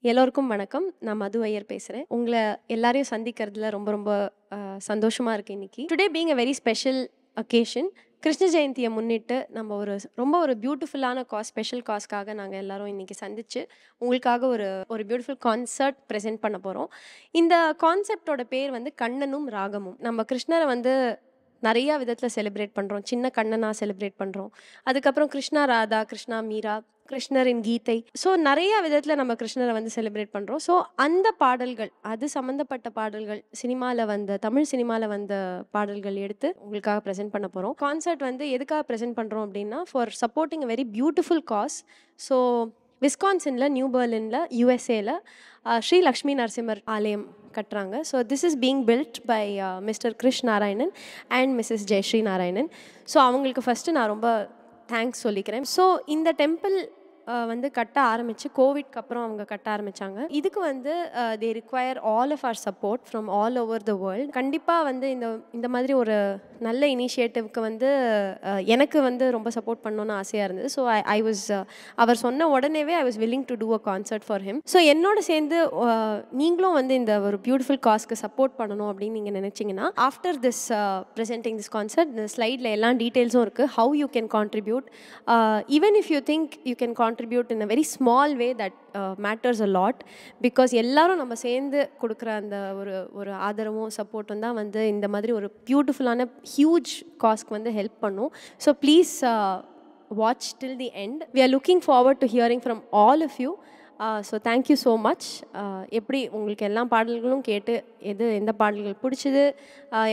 எல்லோருக்கும் வணக்கம். நான் மது ஐயர் பேசுகிறேன். உங்களை எல்லாரையும் சந்திக்கிறதுல ரொம்ப ரொம்ப சந்தோஷமாக இருக்குது இன்றைக்கி. Today being a very special occasion. Krishna ஜெயந்தியை முன்னிட்டு நம்ம ரொம்ப ஒரு பியூட்டிஃபுல்லான ஸ்பெஷல் காஸ்க்காக நாங்கள் எல்லோரும் இன்றைக்கி சந்தித்து உங்களுக்காக ஒரு பியூட்டிஃபுல் கான்சர்ட் ப்ரெசென்ட் பண்ண போகிறோம். இந்த கான்செப்டோட பேர் கண்ணனும் ராகமும். நம்ம கிருஷ்ணரை நிறையா விதத்தில் செலிப்ரேட் பண்ணுறோம். சின்ன கண்ணனாக செலிப்ரேட் பண்ணுறோம். அதுக்கப்புறம் கிருஷ்ணா ராதா, கிருஷ்ணா மீரா, கிருஷ்ணரின் கீதை. ஸோ நிறையா விதத்தில் நம்ம கிருஷ்ணரை செலிப்ரேட் பண்ணுறோம். ஸோ அந்த பாடல்கள், அது சம்மந்தப்பட்ட பாடல்கள், தமிழ் சினிமாவில் வந்த பாடல்கள் எடுத்து உங்களுக்காக ப்ரெசென்ட் பண்ண போகிறோம். கான்சர்ட் எதுக்காக ப்ரெசென்ட் பண்ணுறோம் அப்படின்னா, for supporting a very beautiful cause. So விஸ்கான்சினில், நியூ பெர்லினில், யூஎஸ்ஏல ஸ்ரீ லக்ஷ்மி நரசிம்மர் ஆலயம் கட்டுறாங்க. So this is being built by mister Krish Narayanan and missus Jayashree Narayanan. So அவங்களுக்கு ஃபஸ்ட்டு நான் ரொம்ப தேங்க்ஸ் சொல்லிக்கிறேன். ஸோ இந்த டெம்பிள் கட்ட ஆரம்பித்து கோவிட்க்கு அப்புறம் அவங்க கட்ட ஆரம்பித்தாங்க. இதுக்கு they require all of our support from all over the world. கண்டிப்பாக இந்த மாதிரி ஒரு நல்ல இனிஷியேட்டிவ்க்கு எனக்கு ரொம்ப சப்போர்ட் பண்ணணுன்னு ஆசையாக இருந்தது. ஸோ ஐ வாஸ் அவர் சொன்ன உடனேவே I was willing to do a concert for him. So என்னோட சேர்ந்து நீங்களும் இந்த ஒரு பியூட்டிஃபுல் காஸ்க்கு சப்போர்ட் பண்ணணும் அப்படின்னு நீங்கள் நினச்சிங்கன்னா, after this presenting this concert, இந்த ஸ்லைடில் எல்லா டீட்டெயில்ஸும் இருக்குது. How you can contribute. Even if you think you can contribute in a very small way, that matters a lot, because எல்லாரும் நம்ம சேர்ந்து கொடுக்குற அந்த ஒரு ஆதரவும் சப்போர்ட்டும் தான் இந்த மாதிரி ஒரு பியூட்டிஃபுல்லான ஹியூஜ் காஸ்க்கு ஹெல்ப் பண்ணும். So please watch till the end. We are looking forward to hearing from all of you. So thank you so much. எப்படி உங்களுக்கு எல்லா பாடல்களும் கேட்டு எந்த பாடல்கள் பிடிச்சிது,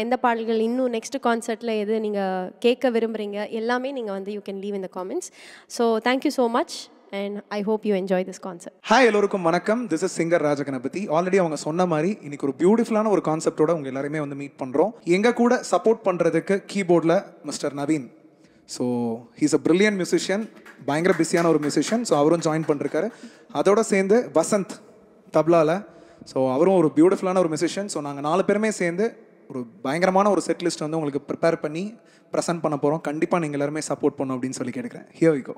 எந்த பாடல்கள் இன்னும் நெக்ஸ்ட் கான்சர்ட்டில் எது நீங்கள் கேட்க விரும்புகிறீங்க, எல்லாமே நீங்கள் you can leave in the comments. So thank you so much and I hope you enjoy this concert. Hi எல்லோருக்கும் வணக்கம். This is singer Rajaganapathi. Already அவங்க சொன்ன மாதிரி இன்னைக்கு ஒரு பியூட்டிஃபுல்லான ஒரு கான்செப்டோட உங்க எல்லாருமே மீட் பண்ணுறோம். எங்கள் கூட சப்போர்ட் பண்ணுறதுக்கு கீபோர்டில் mister Naveen. So he's a brilliant musician, பயங்கர பிஸியான ஒரு மியூசிஷியன். ஸோ அவரும் ஜாயின் பண்ணிருக்காரு. அதோட சேர்ந்து வசந்த் தப்லாவில். ஸோ அவரும் ஒரு பியூட்டிஃபுல்லான ஒரு மியூசிஷியன். ஸோ நாங்கள் 4 பேருமே சேர்ந்து ஒரு பயங்கரமான ஒரு செட் லிஸ்ட் உங்களுக்கு ப்ரிப்பேர் பண்ணி ப்ரெசென்ட் பண்ண போகிறோம். கண்டிப்பாக நீங்கள் எல்லாருமே சப்போர்ட் பண்ணணும் அப்படின்னு சொல்லி கேட்குறேன். Here we go.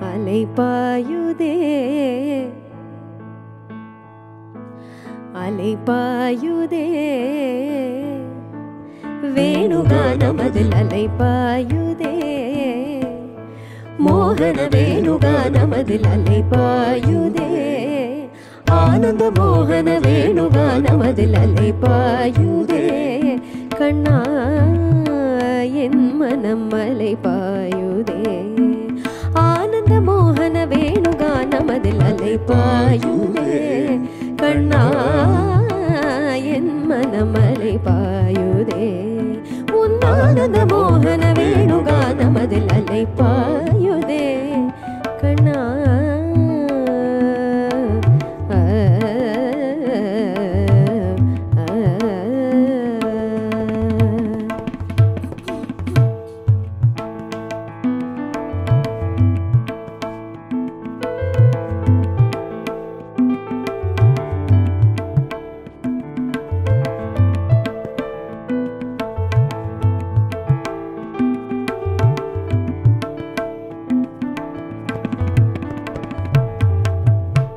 அலை பாயுதே அலை பாயுதே வேணுகானமதில் அலை பாயுதே மோகன வேணுகானமதில் அலை பாயுதே ஆனந்த மோகன வேணுகானமதில் அலை பாயுதே கண்ணா என் மனம் அலை பாயுதே ஆனந்த மோகன வேணுகானமதில் அலை பாயுதே கண்ணா என் மனம் அலை பாயுதே உன் ஆனந்த மோகன வேணுகானமதில் அலை பாயுதே கண்ணா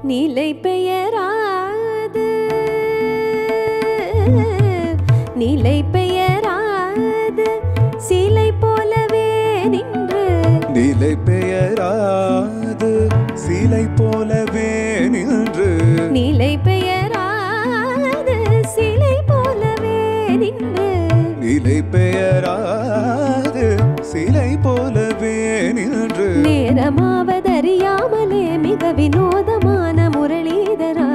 நிலை பெயராது நிலை பெயராது சிலை போலவே நின்று நிலை பெயராது சிலை போலவே நின்று நிலை பெயராது சிலை போலவே நின்று நிலை பெயராது சிலை போலவே நின்று நேரமாவதறியாமலே மிக வினோதமான முரளிதரா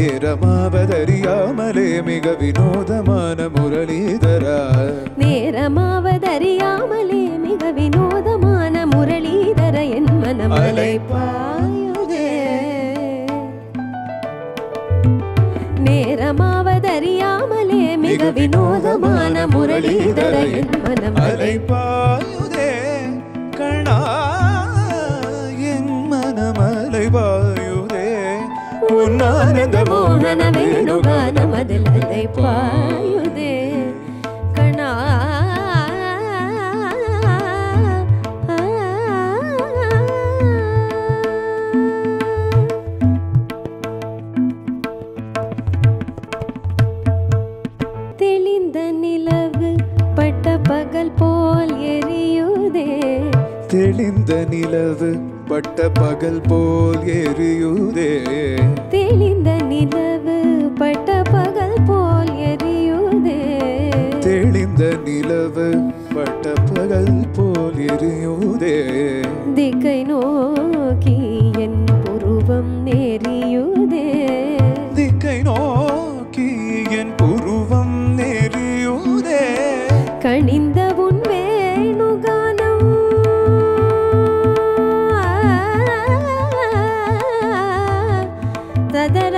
நேரமாவதறியாமலே மிக வினோதமான முரளிதரா நேரமாவதறியாமலே மிக வினோதமான முரளிதர என் மனம் அலைபாயுதே நேரமாவதறியாமலே மிக வினோதமான முரளிதர என் மனம் அலைபாயுதே கண்ணா என் மனம் அலைபாயுதே உன்னானந்த மோகன வேணுகானம் அதில் அலைபாயுதே கண்ணா தெளிந்த நிலவு பட்ட பகல் போல் எரியுதே தெளிந்த நிலவு பட்ட பகல் போல் எரியுதே தெளிந்த நிலவு பட்ட பகல் போல் எரியுதே தெளிந்த நிலவு பட்ட பகல் போல் எரியுதே திக்கை நோக்கி என் புருவம் நெறியுதே திக்கை நோக்கி என் புருவம் நெறியுதே கணிந்த உன் வேணுகானம் ததர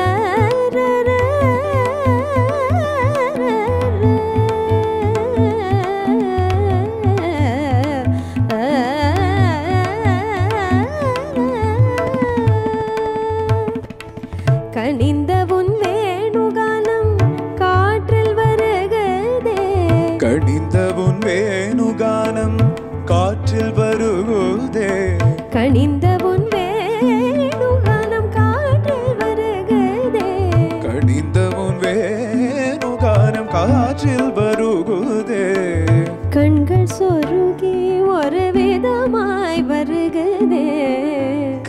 கணிந்த உன் வேணுகானம் காற்றில் வருகதே கணிந்த உன் வேணுகானம் காற்றில் வருகுதே கணிந்த உன் வேணுகானம் காற்றில் வருகதே கணிந்த உன் வேணுகானம் காற்றில் வருகுதே கண்கள் சொருகி ஒரு விதமாய் வருகதே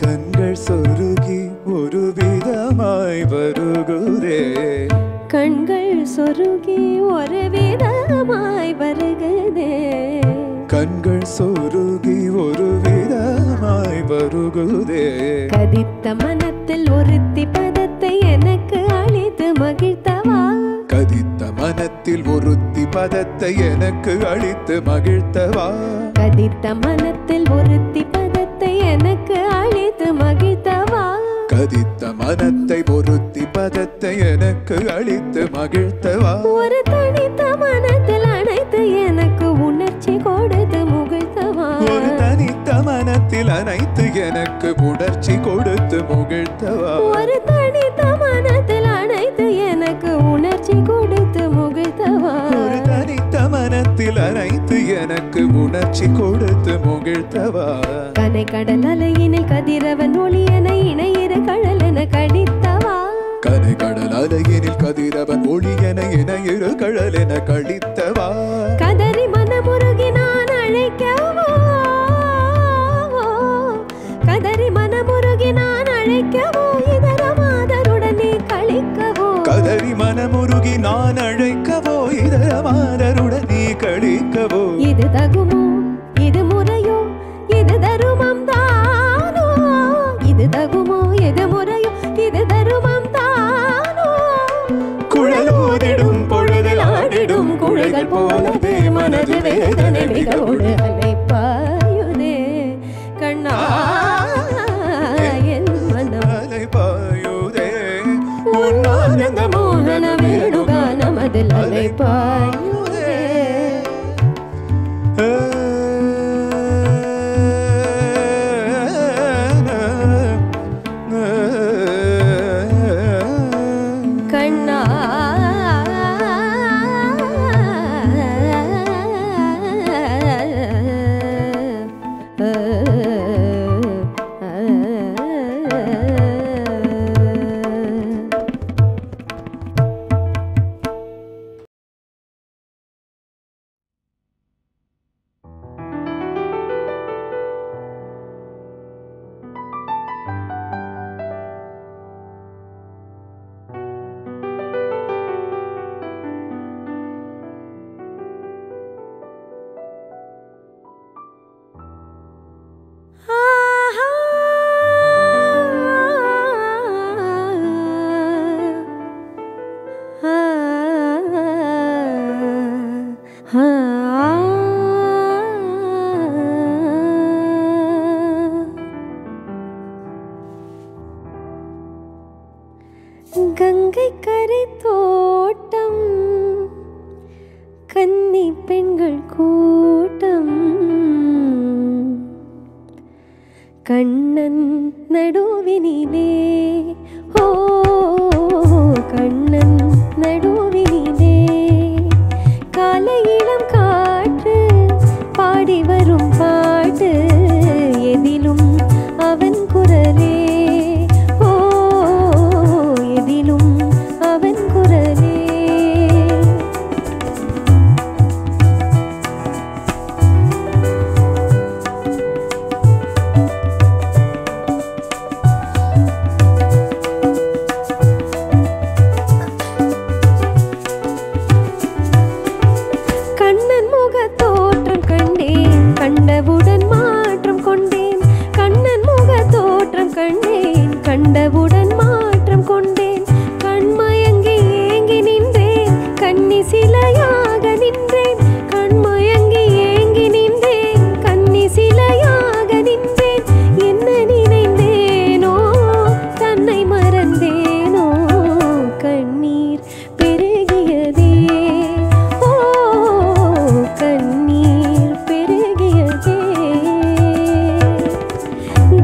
கண்கள் சொருகி ஒரு விதமாய் வருகுதே கண்கள் சொருகி ஒரு விதமாய் வருகதே கண்கள் சொருகி ஒரு விதமாய் வருகுதே கதித்த மனத்தில் ஒருத்தி பதத்தை எனக்கு அளித்து மகிழ்த்தவா கதித்த மனத்தில் ஒருத்தி பதத்தை எனக்கு அளித்து மகிழ்த்தவா கதித்த மனத்தில் ஒருத்தி பதத்தை எனக்கு அளித்து மகிழ்த்தவா கதித்த மனத்தை ஒருத்தி பதத்தை எனக்கு அளித்து மகிழ்த்தவா ஒரு தனித்த மனத்தில் அனைத்து எனக்கு உணர்ச்சி கொடுத்து முகிழ்த்தவா ஒரு தனித்த மனத்தில் அனைத்து எனக்கு உணர்ச்சி கொடுத்து முகிழ்த்தவா ஒரு தனித்த மனத்தில் அனைத்து எனக்கு உணர்ச்சி கொடுத்து முகிழ்த்தவா ஒரு தனித்த மனத்தில் அனைத்து எனக்கு உணர்ச்சி கொடுத்து முகிழ்த்தவா கனை கடல் அலையினில் கதிரவன் ஒளியன இணையிற கடல் என கடித்தவா கனை கடல் அலையினில் கதிரவன் ஒளியன என இரு கடல் என கழித்தவா கதறி மனமுருகி நான் அழைக்கவோ கதறி மனமுருகி நான் அழைக்கவோ இதர மாதருடன் நீ கழிக்கவோ கதறி மனமுருகி நான் அழைக்கவோ இதர மாதருடன் நீ கழிக்கவோ இது தகுமோ இது முறையோ இது தருமம் தானோ இது தகுமோ இது முறையோ இது தருமம் தானோ குழலோதிடும் பொழுதில் ஆடிடும் குழைகள் போலவே மனது வேதனை மிகவோடு அலைப்பாயுதே கண்ணா என் மனம் அலைபாயுதே உன்னானந்த மோகன வேணுகானம் அதில் அலைப்பாயுதே கங்கை கரை தோட்டம் கன்னி பெண்கள் கூட்டம் கண்ணன் நடுவினிலே ஓ கண்ணன் நடுவினிலே காலையிளம் காற்று பாடி வரும் பாட்டு எதிலும் அவன் குரலே ஓ எதிலும் அவன் குரலே கண்ணன் முக தோற்றம் கண்டேன் கண்டவுடன் மாற்றம் கொண்டேன் கண்ணன் முக தோற்றம் கண்டேன் கண்டவுடன் மாற்றம் கொண்டேன் கண்மயங்கி ஏங்கி நின்றேன் கன்னி சிலையாக நின்றேன் கண்மயங்கி ஏங்கி நின்றேன் கன்னி சிலையாக நின்றேன் என்ன நினைந்தேனோ தன்னை மறந்தேனோ கண்ணீர் பெருகியதே ஓ கண்ணீர் பெருகியதே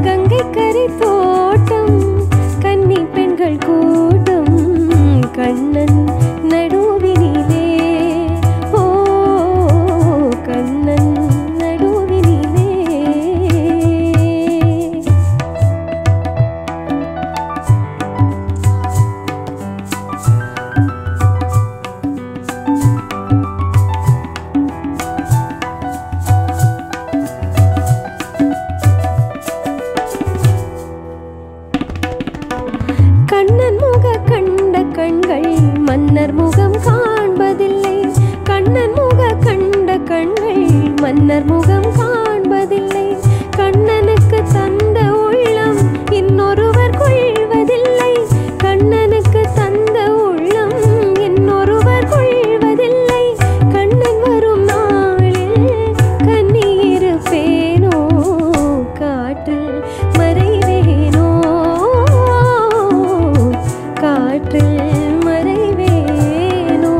கங்கை கரை தோட்டம் கன்னி பெண்கள் கூட்டம் கண்ணன் நடுவினிலே ஓ கண்ணன் நடுவினிலே கண்ணன் முக கண்ட கண்கள் மன்னர் முகம் காண்பதில்லை கண்ணன் முக கண்ட கண்கள் மன்னர் முகம் காண்பதில்லை கண்ணனுக்கு தந்த உள்ளம் இன்னொருவர் கொள்வதில்லை கண்ணனுக்கு தந்த உள்ளம் இன்னொருவர் கொள்வதில்லை கண்ணன் வரும் நாளில் கண்ணீருப்பேனோ காற்றில் மறைவேனோ காற்றில் மறைவேனோ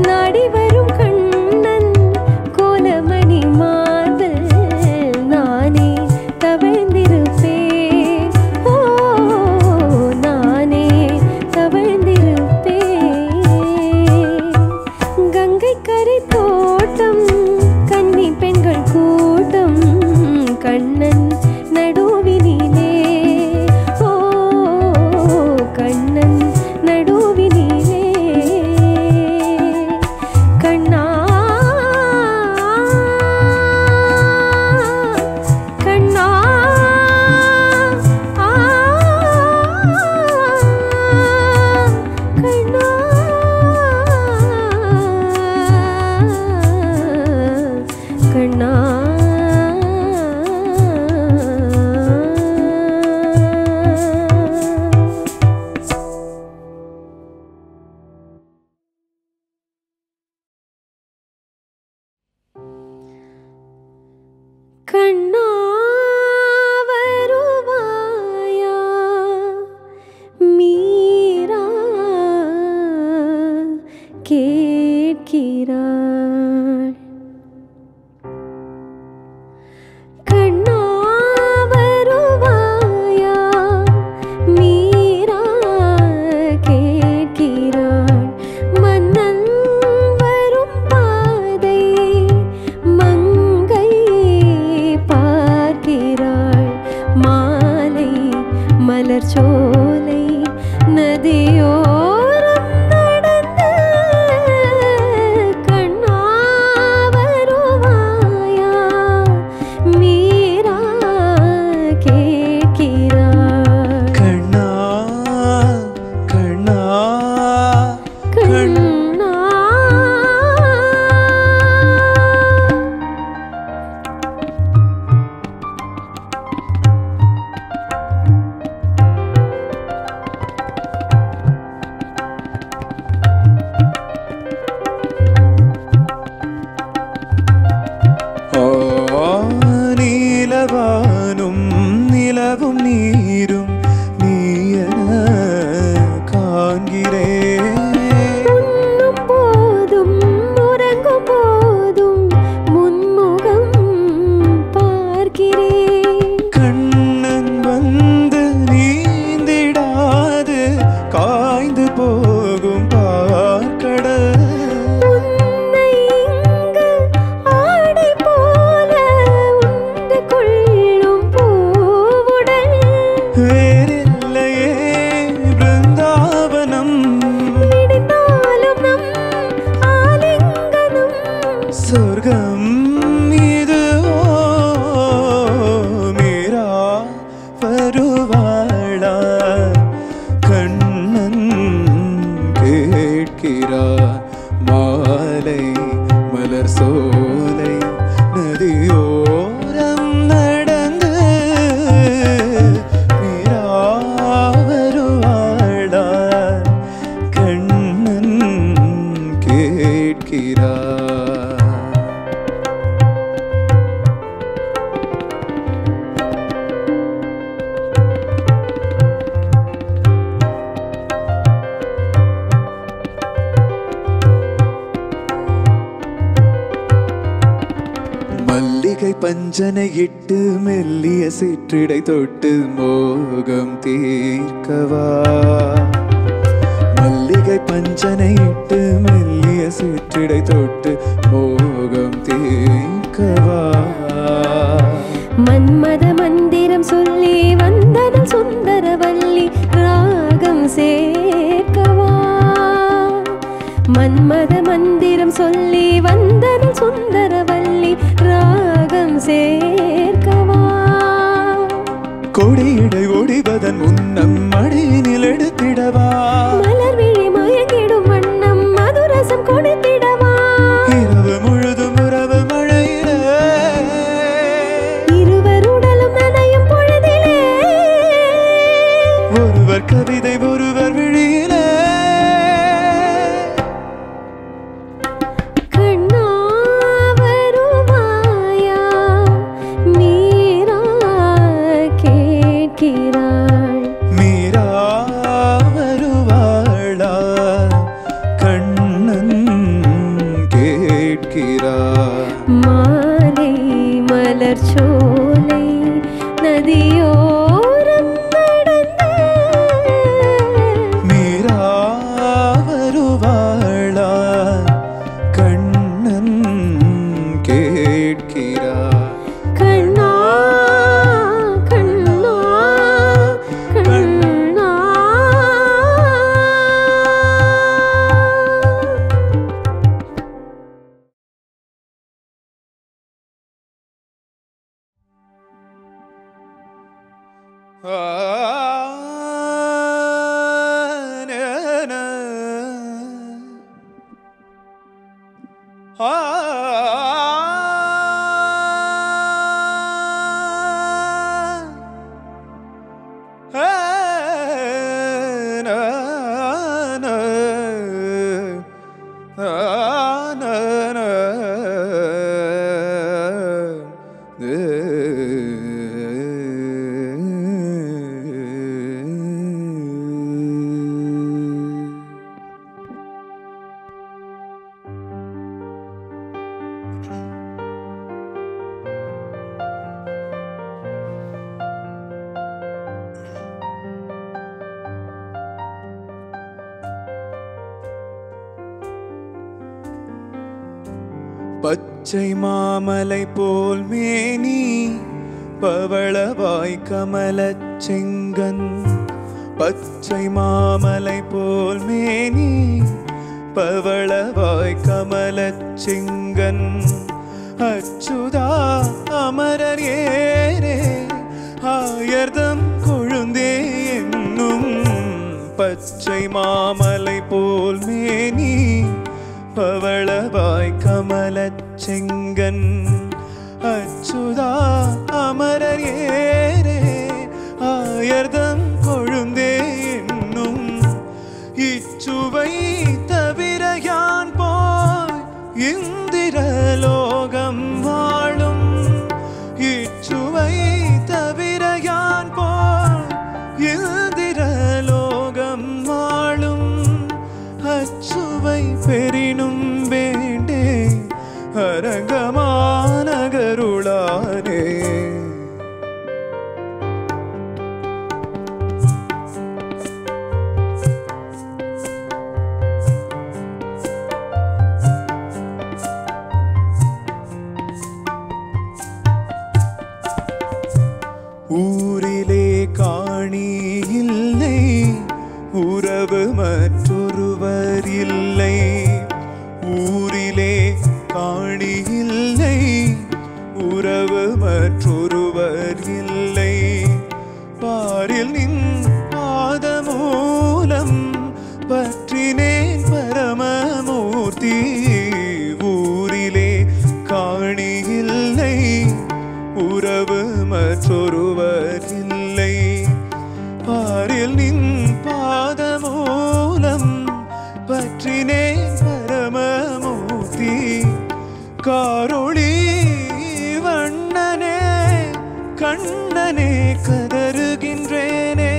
நாடி வரும் கண்ணன் கோலமணி மார்பில் நானே தவழ்ந்திருப்பேன் ஓ நானே தவழ்ந்திருப்பேன் கங்கை கரை தோட்டம் கன்னி பெண்கள் கூட்டம் கண்ணன் நடுவினிலே ஓ கண்ணன் நடுவினிலே கண்ணா கண்ணா கண்ணா கண்ணா கண்ணா வருவாயா மீரா கேட்கிறாள் கண்ணா வருவாயா மீரா கேட்கிறாள் மன்னன் வரும் பாதை மங்கை பார்க்கிறாள் மாலை மலர் சோலை நதியோரம் நடந்து கண்ணா வருவாயா மீரா கேட்கிறாள் கண்ணா கண்ணா கண்ணா பஞ்சனை இட்டு மெல்லிய சிற்றிடை தொட்டு மோகம் தீர்க்கவா மல்லிகை பஞ்சனை இட்டு மெல்லிய சிற்றிடை தொட்டு மோகம் தீர்க்கவா மன்மத மந்திரம் சொல்லி வந்தனம் சுந்தரவல்லி ராகம் சேர்க்கவா மன்மத மந்திரம் சொல்லி வந்தனம் சுந்தரவல்லி ராகம் சேர்க்கவா கொடியிடை ஒடிவதன் முன்னம் மடியினில் எடுத்திடவா மலர் விழி மயங்கிடும் வண்ணம் மதுரசம் கொடுத்திடவா இரவு முழுதும் உறவு மழையில இருவருடலும் நனையும் பொழுதிலே ஒருவர் கவிதை ஒருவர் விழியில கண்ணா வருவாயா மீரா கேட்கிறாள் மீரா வருவாளா கண்ணன் கேட்கிறார் மாலை மலர் சோலை நதியோரம் நடந்த மீரா வருவாளா கண்ணன் கேட்கிறார் கண்ணா கண்ணா கண்ணா பச்சை மாமலை போல் மேனி பவளவாய் கமலச் செங்கன் பச்சை மாமலை போல் மேனி பவளவாய் கமலச் செங்கன் அச்சுதா அமரர் ஏரே ஆயர்தம் கொழுந்தே என்னும் பச்சை மாமலை போல் மேனி பவளவாய் கமலச் செங்கன் அச்சுதா அமரர் ஏரே ஆயர்தம் கொழுந்தே என்னும் இச்சுவை தவிர யான் போய் இந்திரலோகம் வாழும் இச்சுவை தவிர யான் போய் இந்திரலோகம் வாழும் அச்சுவை பெரினும் வேண்டே அரங்கமானகருளானே ஊரிலே காணி இல்லை உறவு மற்றொருவர் இல்லை ஊரிலே காணி இல்லை உறவு மற்றொருவர் இல்லை பாரில் நின் பாதமூலம் பற்றினேன் பரமமூர்த்தி ஊரிலே காணி இல்லை உறவு மற்றொருவர் இல்லை பாரில் நின் பாதமூலம் பற்றினேன் பரமமூர்த்தி காரொளி வண்ணனே கண்ணனே கதறுகின்றேனே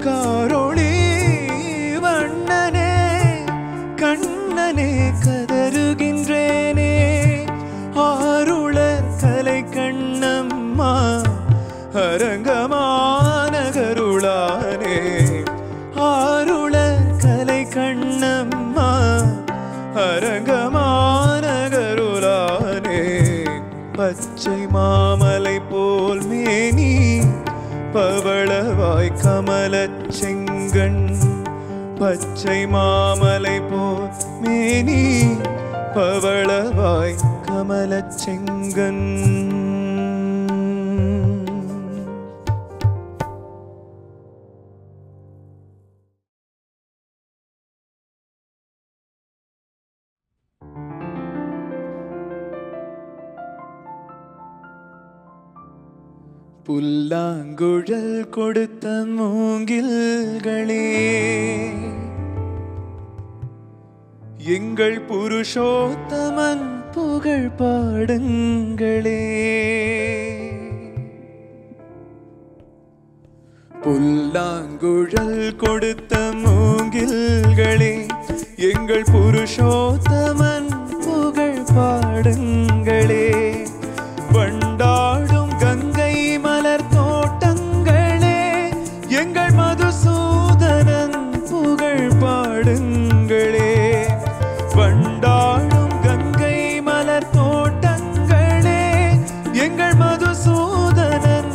காரொளி வண்ணனே கண்ணனே கதறுகின்றேனே ஆருளர் கலை கண் பச்சை மாமலை போல் மேனி பவளவாய் கமலச் செங்கன் புல்லாங்குழல் கொடுத்த மூங்கில்களே எங்கள் புருஷோத்தமன் புகழ் பாடுங்களே புல்லாங்குழல் கொடுத்த மூங்கில்களே எங்கள் புருஷோத்தமன் புகழ் பாடுங்களே வண்டாடும் கங்கை மலர் தோட்டங்களே எங்கள் மதுசூதனன் புகழ் பாடுங்களே வண்டாடும் கங்கை மலர் தோட்டங்களே எங்கள் மதுசூதனன்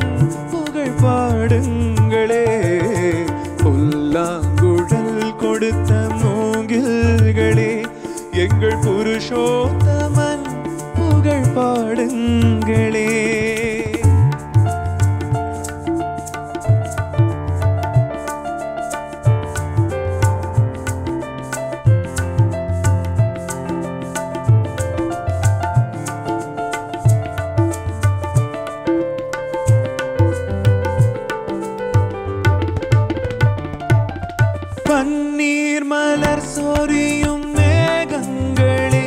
புகழ் பாடுங்களே புல்லாங்குழல் கொடுத்த மூங்கில்களே எங்கள் புருஷோத்தமன் புகழ் பாடுங்களே பன்னீர் மலர் சொரியும் மேகங்களே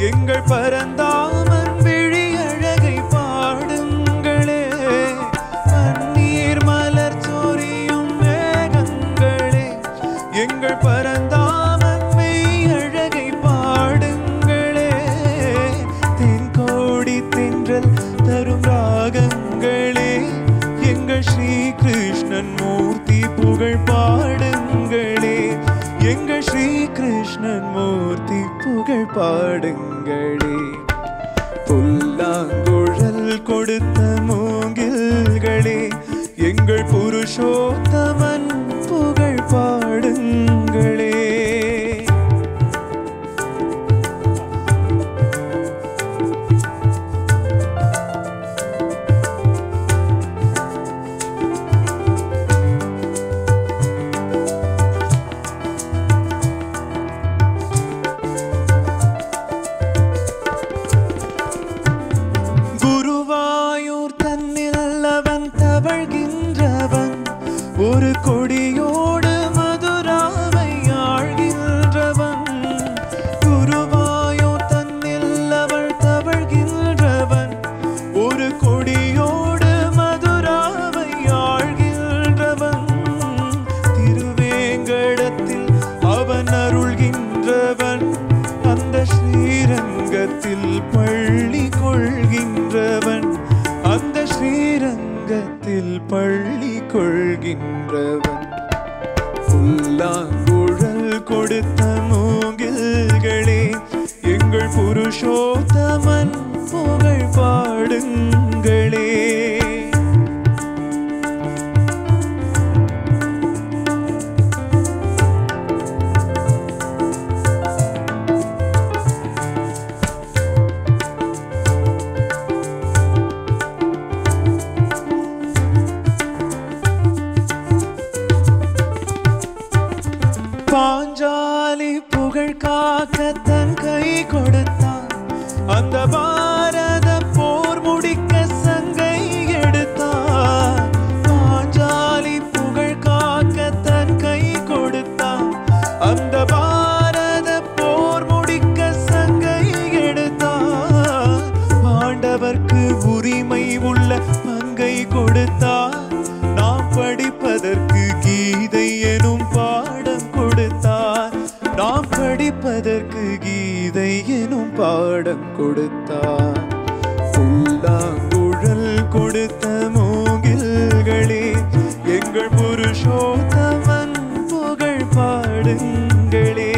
எங்கள் பரந்தாமன் விழி அழகை பாடுங்களே பன்னீர் மலர் சொரியும் மேகங்களே எங்கள் பரந்தாமன் மெய் அழகை பாடுங்களே தென்கோடி தென்றல் தரும் ராகங்களே எங்கள் ஸ்ரீ கிருஷ்ணன் மூர்த்தி புகழ் பாடுங்களே எங்கள் ஸ்ரீ கிருஷ்ணன் மூர்த்தி புகழ் பாடுங்களே புல்லாங்குழல் கொடுத்த மூங்கில்களே எங்கள் புருஷோத்தமன் புகழ் பாடுங்களே ஒரு கொடியோடு மதுராவை ஆழ்கின்றவன் குருவாயோ தன்னில் அவள் தவழ்கின்றவன் ஒரு கொடியோடு மதுராவை ஆழ்கின்றவன் திருவேங்கடத்தில் அவன் அருள்கின்றவன் அந்த ஸ்ரீரங்கத்தில் பள்ளி கொள்கின்றவன் அந்த ஸ்ரீரங்கத்தில் பள்ளி கொள்கின்றவன் புல்லாங்குழல் கொடுத்த மூங்கில்களே எங்கள் புருஷோத்தமன் புகழ் பாடுங்களே பாஞ்சாலி புகழ் காக்க தன் கை கொடுத்தான் அந்த பாரத போர் முடிக்க சங்கை எடுத்தான் பாஞ்சாலி புகழ் காக்க தன் கை கொடுத்தான் அந்த பாரத போர் முடிக்க சங்கை எடுத்தான் பாண்டவர்க்கு உரிமை உள்ள பங்கை கொடுத்தான் நாம் படிப்பதற்கு கீதை எனும் பாடம் கொடுத்தார் நாம் படிப்பதற்கு கீதை எனும் பாடம் கொடுத்தார் புல்லாங்குழல் கொடுத்த மூங்கில்களே எங்கள் புருஷோத்தமன் புகழ் பாடுங்களே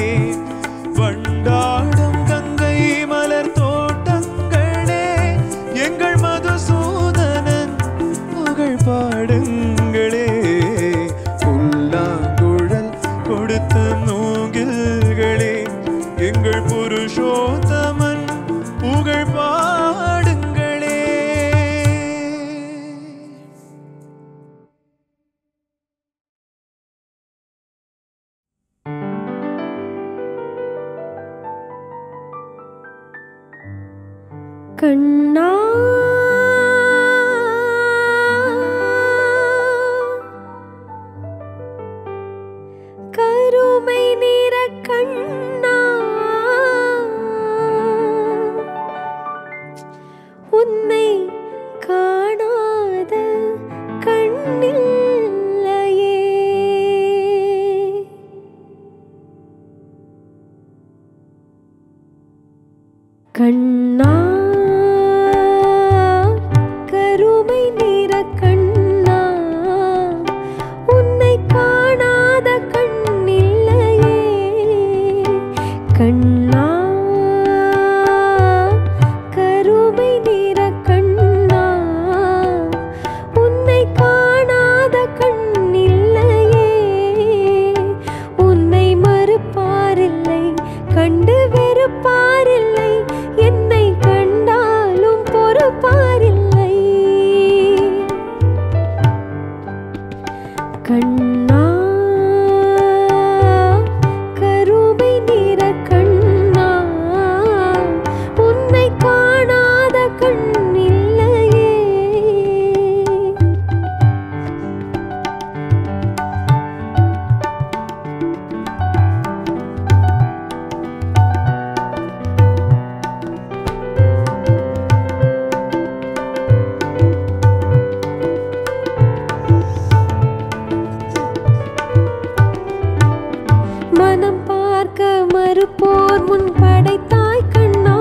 வண்டாடும் கங்கை மலர் தோட்டங்களே எங்கள் மதுசூதனன் புகழ் பாடுங்களே புல்லாங்குழல் கொடுத்த மூங்கில்களே எங்கள் புருஷோத்தமன் புகழ் பாடுங்களே. கண்ணா கருமை நிற கண்ணா உன்னை காணாத கண்ணில்லையே. கண்ணா கருமை நிற கண்ணா உன்னை காணாத கண்ணில்லையே. கண்ணா கருமை நிற கண்ணா உன்னை காணாத கண்ணில்லையே. உன்னை மறுப்பாரில்லை கண்டு வெறுப்பாரில்லை என்னை கண்டாலும் பொறுப்பாரில்லை. கண்ணா கருமை நிற கண்ணா உன்னை காணாத கண்ணில்லையே. மனம் பார்க்க மறுப்போர் முன் படைத்தாய் கண்ணா,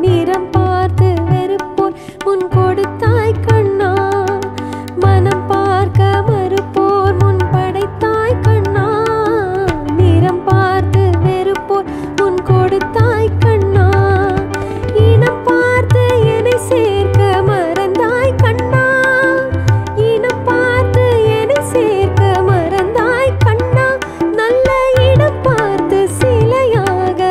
நிறம் பார்த்து வெறுப்போர் முன் கொடுத்தாய் கண்ணா. மனம் பார்க்க மறுப்போர் முன் படைத்தாய் கண்ணா, நிறம் பார்த்து வெறுப்போர் முன் கொடுத்தாய் கண்ணா. இனம் பார்த்து என்னை சேர்க்க மறந்தாய் கண்ணா, இனம் பார்த்து என்னை சேர்க்க மறந்தாய் கண்ணா. நல்ல இடம் பார்த்து சிலையாக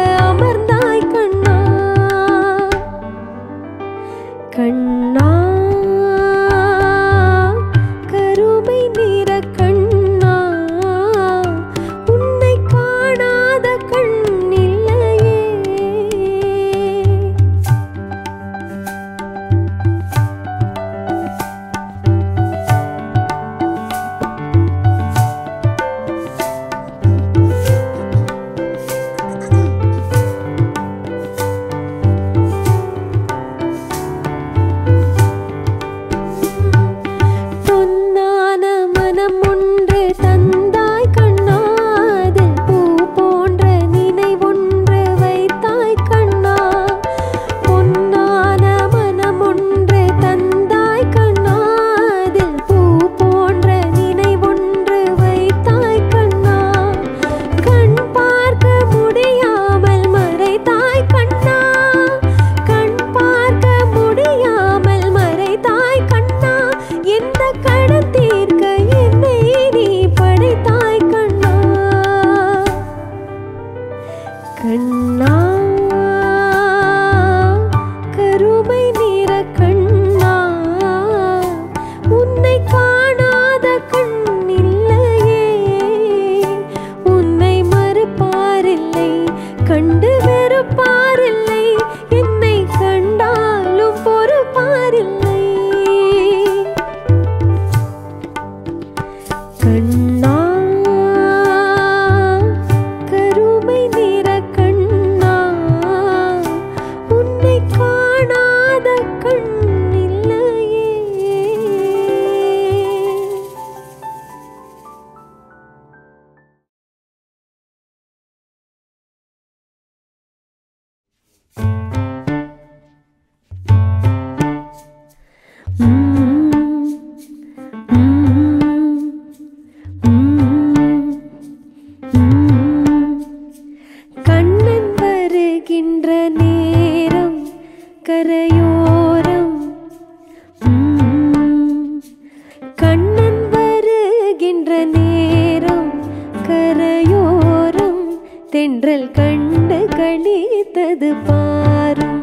தென்றல் கண்டு களித்தது பாரும்.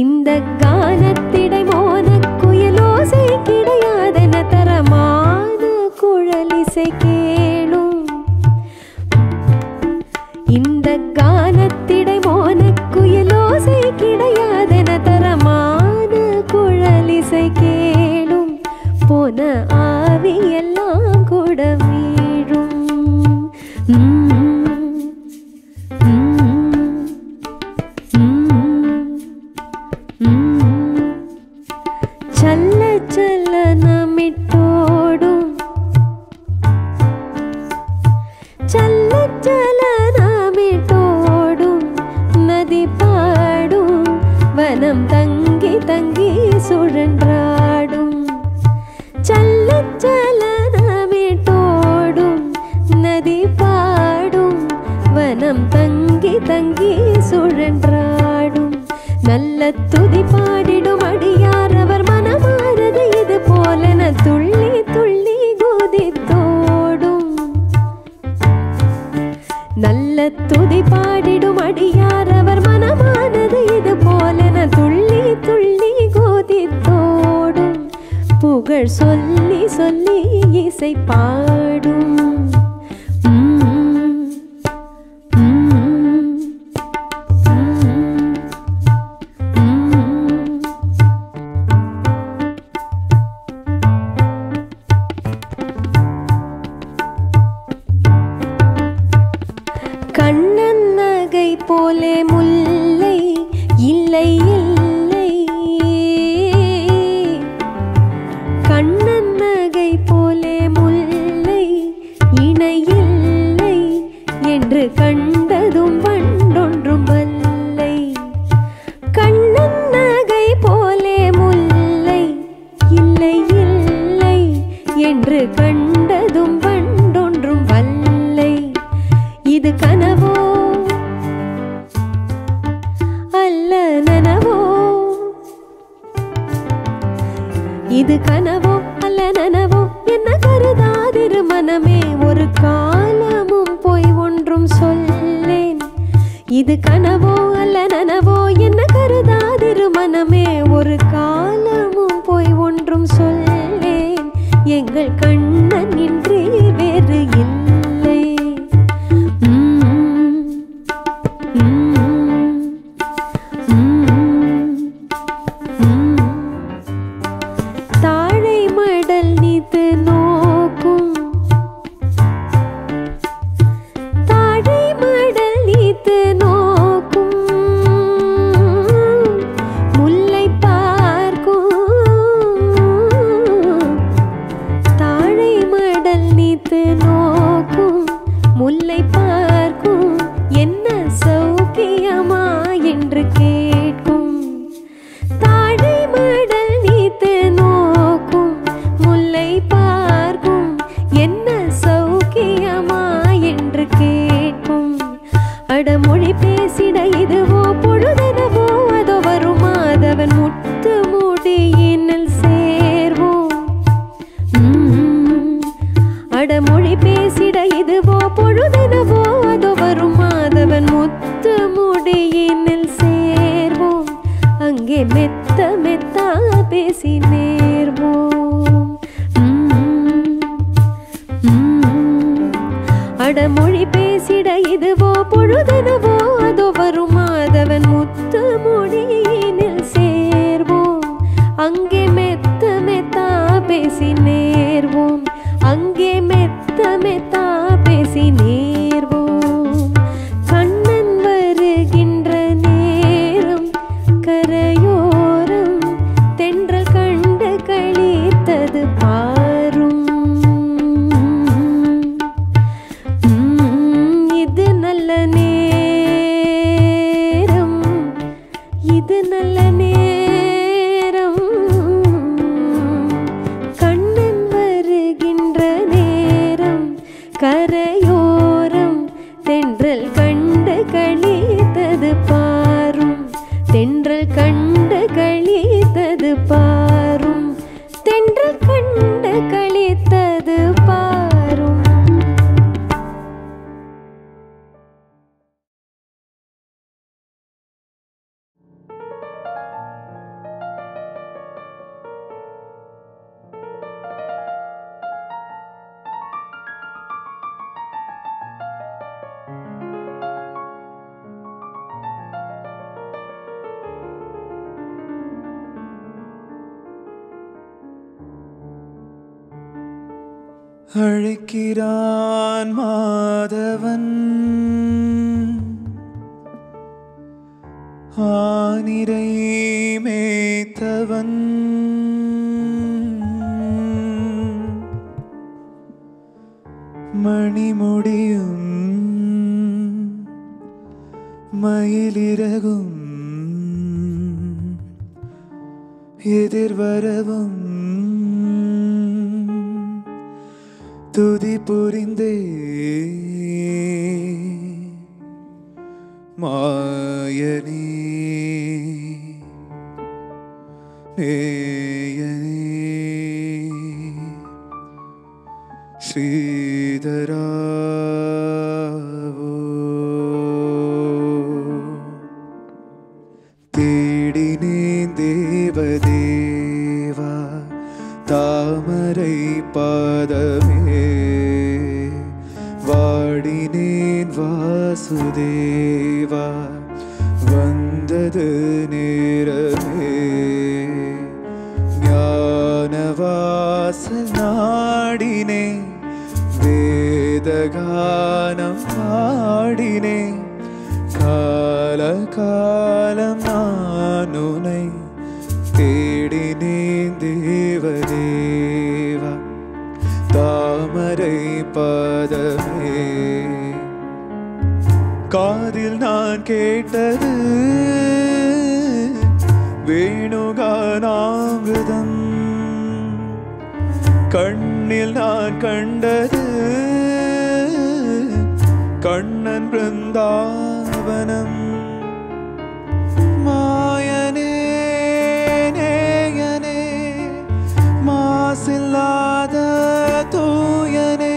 இந்த கானத்திடை மோன குயிலோசை கிடையாதென தரமான குழலிசை கேளும். இந்த கானத்திடை மோன குயிலோசை கிடையாதென தரமான குழலிசை கேளும். போன ஆவி எல்லாம் கூட மீழும். சல்ல சலனமிட்டோடும் சல்ல சலனமிட்டோடும் நதி பாடும். வனம் தங்கி தங்கி சுழன்றாடும். சல்ல சலனமிட்டோடும் நதி பாடும். வனம் தங்கி தங்கி சுழன்றாடும். நல்ல துதி பாடிடும் அடியார் அவர் மனமானது இது போலென துள்ளி துள்ளி குதித்தோடும். நல்ல துதி பாடிடும் அடியார் அவர் மனமானது இது போலென துள்ளி துள்ளி குதித்தோடும். புகழ் சொல்லி சொல்லி இசை பாடும். கண்ணன் நகை போலே முல்லை இல்லை இல்லை. கண்ணன் நகை போலே முல்லை இணை இல்லை என்று கண்டதும் வண்டொன்றும் வல்லை. கண்ணன் நகை போலே முல்லை இல்லை இல்லை என்று கண்டதும் வண்டொன்றும் வல்லை. இது கனவோ அல்ல நனவோ. இது கனவோ அல்ல நனவோ என்ன கருதாதிரு மனமே. ஒரு காலமும் போய் ஒன்றும் சொல்லேன். இது கனவோ அல்ல நனவோ என்ன கருதாதிரு மனமே. ஒரு காலமும் போய் ஒன்றும் சொல்லேன். எங்கள் கண்ணன் இன்றி வேறு இல்லை. தாழை மடல் நீத்து நோக்கும். தாழை மடல் நீத்து நோக்கும். முல்லை பார்க்கும். தாழை மடல் நீத்து நோக்கும். முல்லை பார்க்கும். என்ன சௌக்கியமா என்று கேட்கும். தாழை மடல் நீத்து நோக்கும். முல்லை பார்க்கும். என்ன சௌக்கியமா என்று கேட்கும். அடமொழி பேசிட இதுவோ பொழுதெனவோ அதோ வரும் மாதவன் முத்து முடியினில் சேர்வோம். அடமொழி பேசிட இதுவோ பொழுதெனவோ அதோ வரும் மாதவன் முத்து முடியினில் சேர்வோம். அங்கே மெத்த மெத்தா பேசி நேர்வோம். அடமொழி பேசிட இதுவோ பொழுதெனவோ அதோ வரும் மாதவன் முத்து முடியினில் சேர்வோம். அங்கே மெத்த மெத்தா பேசி நேர்வோம். அங்கே மெத்த மெத்தா பேசி நேர்வோம். கண்ணன் வருகின்ற நேரம் கரையோரம் தென்றல் கண்டு களித்தது பாரும். இது நல்ல நேரம். இது நல்ல நேரம். கண்ணன் வருகின்ற அழைக்கிறான் மாதவன் ஆனிரை மேத்தவன் மணிமுடியும் மயிலிறகும் எதிர்வரவும் துதி புரிந்தே மாயனே நேயனே ஸ்ரீதரா தேடினேன் தேவதேவா தாமரை பாதமே வாடினேன் வாசுதேவா வந்தது நேரமே ஞானவாசல் நாடினேன் வேதகானம் பாடினேன் கால காலம் நான் உன்னை தேடினேன் தேவதேவா தாமரை பாதமே காதில் நான் கேட்டது வேணுகானாமிருதம் கண்ணில் நான் கண்டது கண்ணன் பிருந்தாவனம் மாயனே நேயனே மாசில்லாத தூயனே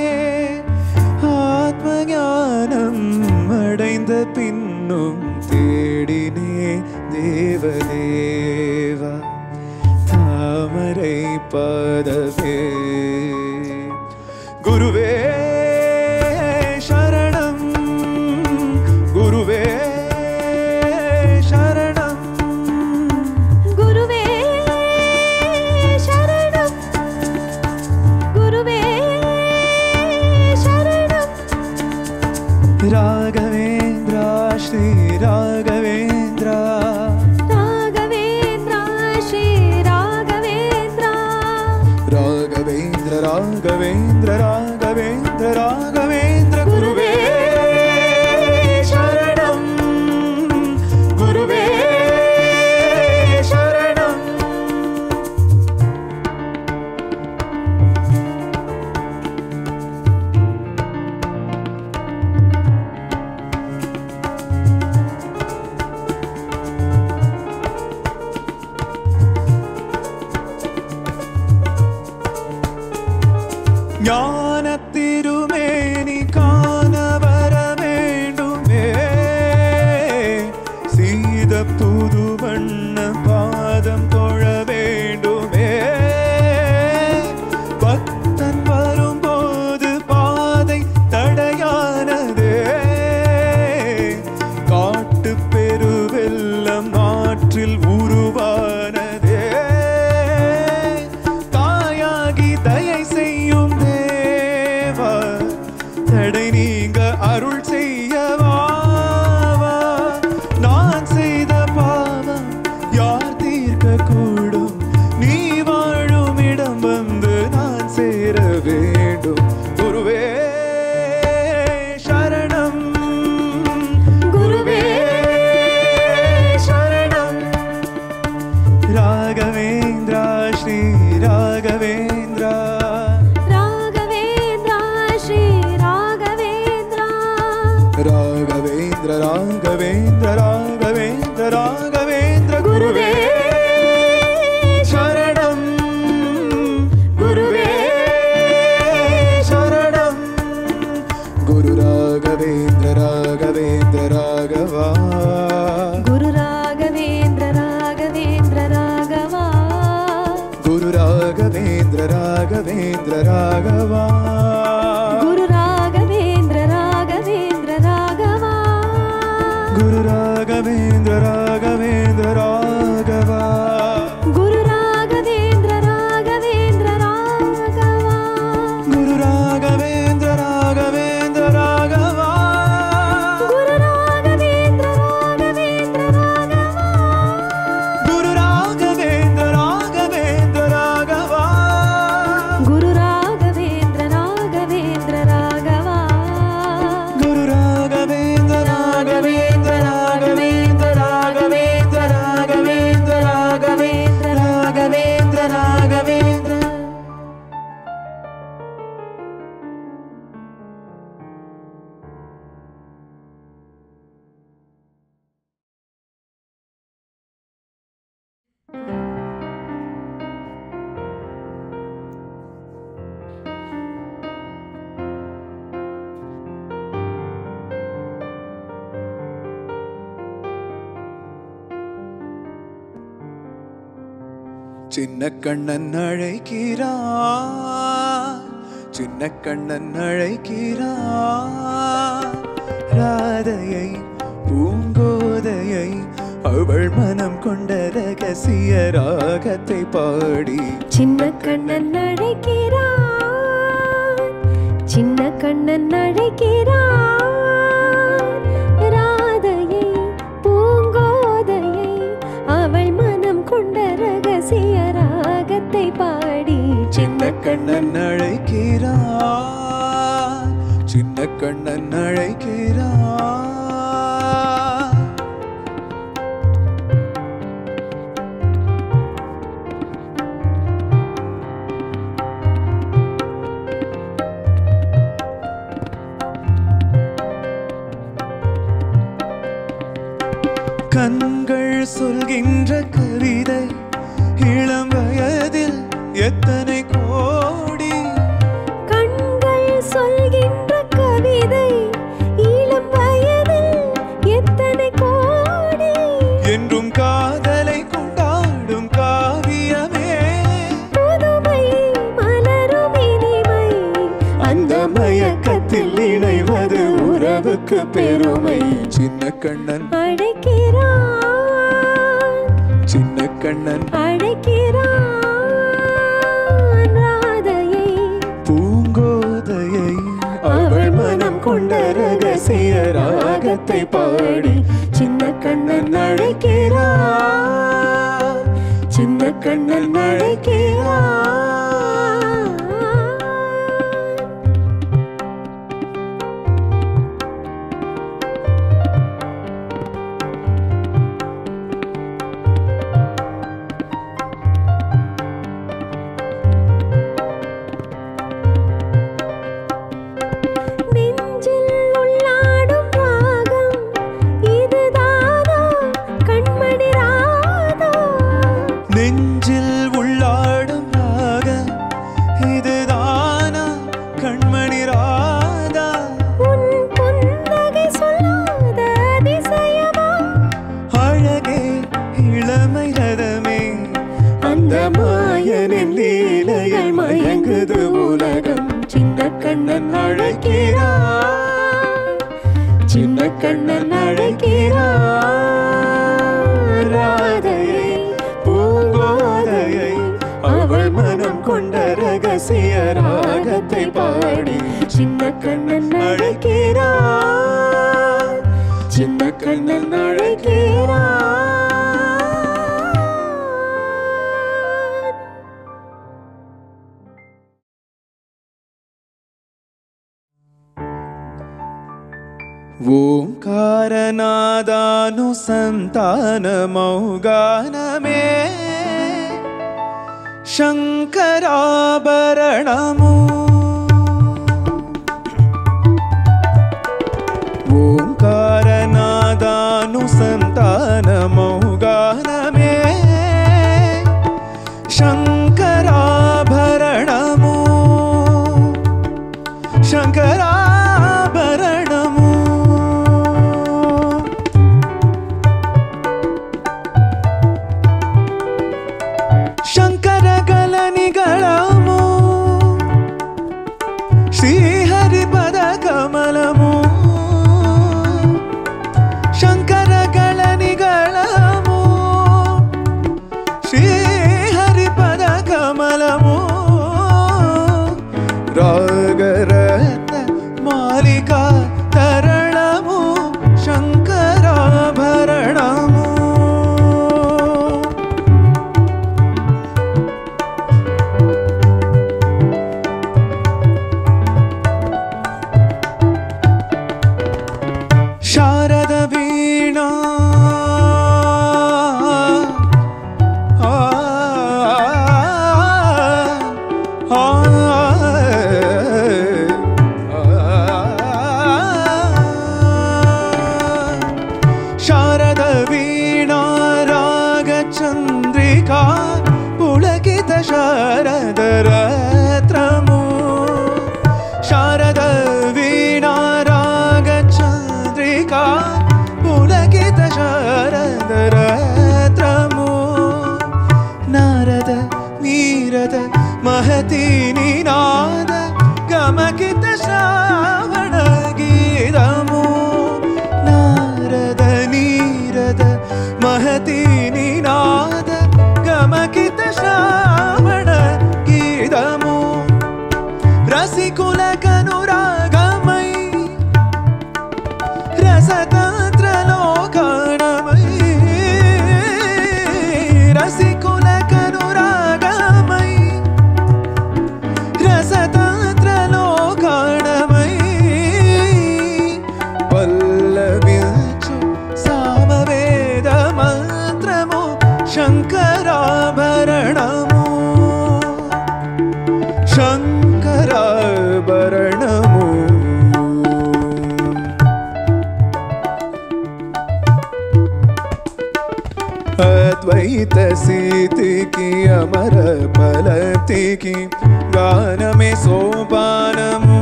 ஆத்ம ஞானம் அடைந்த பின்னும் தேடினே தேவதேவா தாமரை பாதமே குருவே சரணம் குருவே சரணம் குருவே சரணம் குருவே சரணம் ராகவேந்திரா ஸ்ரீ ராகவேந்திரா ராகவேந்திரா ஸ்ரீ ராகவேந்திரா ராகவேந்திர ராகவேந்திர ராகவேந்திர ராகவேந்திர குருவே சரணம் குருவே சரணம் ஞானத்திருமேனி காண வர வேண்டுமே சீத புது வண்ண பாதம் தொழ வேண்டுமே பக்தன் வரும்போது பாதை தடையானதே காட்டு பெருவெல்லம் ஆற்றில் உருவானதே தாயாகி தயை செய்யும் தேவா தடை நீங்க அருள் செய்யவா நான் செய்த பாவம் யார் தீர்க்க கூடும் நீ வாழும் இடம் வந்து நான் சேர வேண்டும் குருவே சரணம் குருவே சரணம் ராகவேந்திரா ஸ்ரீ ராகவேந்திரா ராகவேந்திரா ஸ்ரீ ராகவேந்திரா ராகவேந்திர ராகவேந்திர ராகவேந்திர ராகவேந்திர குருவே சரணம் குருவே சரணம் குரு ராகவேந்திர ராகவேந்திர ராகவா குரு ராகவேந்திர ராகவேந்திர ராகவா குரு ராகவேந்திர ராகவேந்திர ராகவா குரு ராகவேந்திர ராகவேந்திர ராகவா குரு ராகவேந்திர ராகவேந்திர ராகவா குரு ராகவேந்திர ராகவேந்திர ராகவா குரு சின்ன கண்ணன் அழைக்கிறான், சின்ன கண்ணன் அழைக்கிறான். ராதையை பூங்கோதையை அவள் மனம் கொண்ட ரகசிய ராகத்தை பாடி சின்ன கண்ணன் அழைக்கிறான், சின்ன கண்ணன் அழைக்கிறான். ராதையை பூங்கோதையை அவள் மனம் கொண்ட ரகசிய ராகத்தை பாடி சின்ன கண்ணன் அழைக்கிறான், சின்ன கண்ணன் அழைக்கிறான். கண்கள் சொல்கின்ற கவிதை இளம் வயதில் எத்தனை கோடி. கண்கள் சொல்கின்ற கவிதை இளம் வயதில் எத்தனை கோடி. என்றும் காதலை கொண்டாடும் காவியமே புதுமை மலரும் இனிமை, அந்த மயக்கத்தில் இணைவது உறவுக்கு பெருமை. சின்ன கண்ணன் அழைக்கிறான், சின்ன கண்ணன் அழைக்கிறான். ராதையை பூங்கோதையை அவள் மனம் கொண்ட ரகசிய ராகத்தை பாடி சின்ன கண்ணன் அழைக்கிறான், சின்ன கண்ணன் அழைக்கிறான். சின்ன கண்ணன் அழைக்கிறான். ராதையை பூங்கோதையை அவள் மனம் கொண்ட ரகசிய ராகத்தை பாடி சின்ன கண்ணன் அழைக்கிறான், சின்ன கண்ணன் அழைக்கிறான். ఓంకారనాదానుసంతానమౌగానమే శంకరాభరణము. ఓంకారనాదానుసంతానమౌగానమే శంకరాభరణము, శంకరాభరణము. రసతంత్రలోకాణమై రసికులకనురాగమై రసతంత్రలోకాణమై పల్లవించు సామవేద మంత్రము శంకరాభరణము శంకరాభరణము అద్వైత స్థితికి అమర ఫలతికి గానమే సోపానము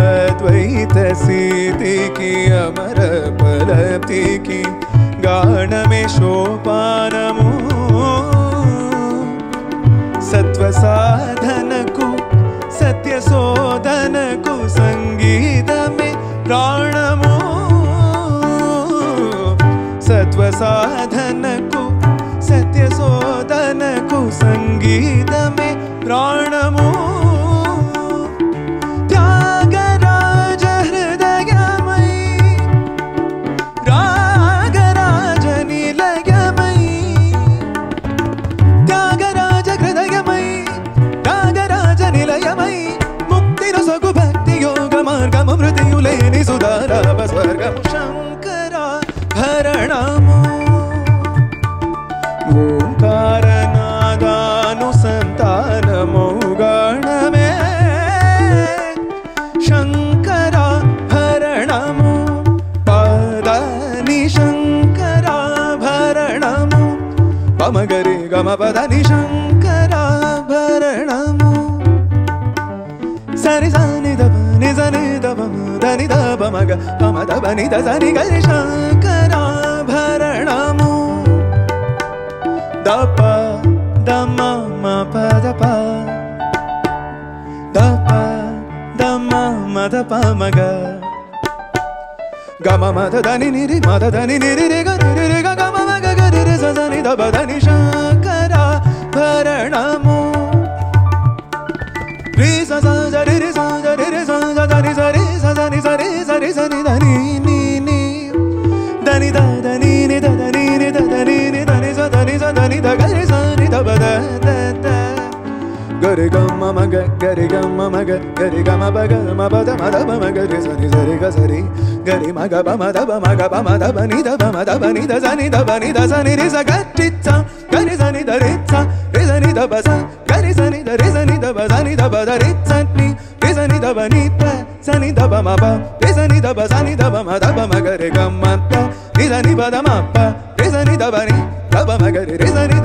అద్వైత స్థితికి అమర ఫలతికి గానమే సోపానము సత్వ సాధనకు సత్య శోధనకు సంగీతమే ప్రాణము సత్వ సాధనకు సత్య శోధనకు సంగీతమే ప్రాణము త్యాగరాజ హృదయమై రాగరాజ నిలయమై త్యాగరాజ హృదయమై రాగరాజ నిలయమై ముక్తి రసగు భక్తి యోగ మార్గము మృతియులేని సుధారావ స్వర్గము శంకరాభరణము ఓంకారనాదానుసంతానమౌ గణమే శంకరాభరణము పదని శంకరాభరణము పమగరి గమ పదని శంకరాభరణము సరి సని దబ నిజని దబ దని దబ మగ పమ దబ ని దని గరి శంకరాభరణము దప దమ మ పద ప దప దమ మద ప మగ గమ మద దని నిరి మద దని నిరి రి గ రి రి గ గమ మగ గ రి రి స దని దబ దని శంకరాభరణము రి స స జ రి రి స జ రి రి స జ దని స రి స దని స రి స రి స ని దని ని ని దని ద దని ని ద దని ని ద దని ని దని స దని స దని ద గ రి స ని ద బ ద ద ద గరి గ మ మ గ గరి గ మ మ గ గరి గ మ బ గ మ బ ద మ ద బ మ గ రి స ని స రి గ స రి గరి మ గ బ మ ద బ మ గ బ మ ద బ ని ద బ మ ద బ ని ద స ని ద బ ని ద స ని రి స గ టి స గ రి స ని ద రి స రి స ని ద బ స గ రి స ని ద రి స ని ద బ స ని ద బ ద రి స ని రి స ని ద బ ని ప స ని ద బ మ ప రి స ని ద బ స ని ద బ మ ద బ మ గ రి గ మ ప రి స ని బ ద మ ప రి స ని ద బ ని ద బ మ గ రి రి స ని ద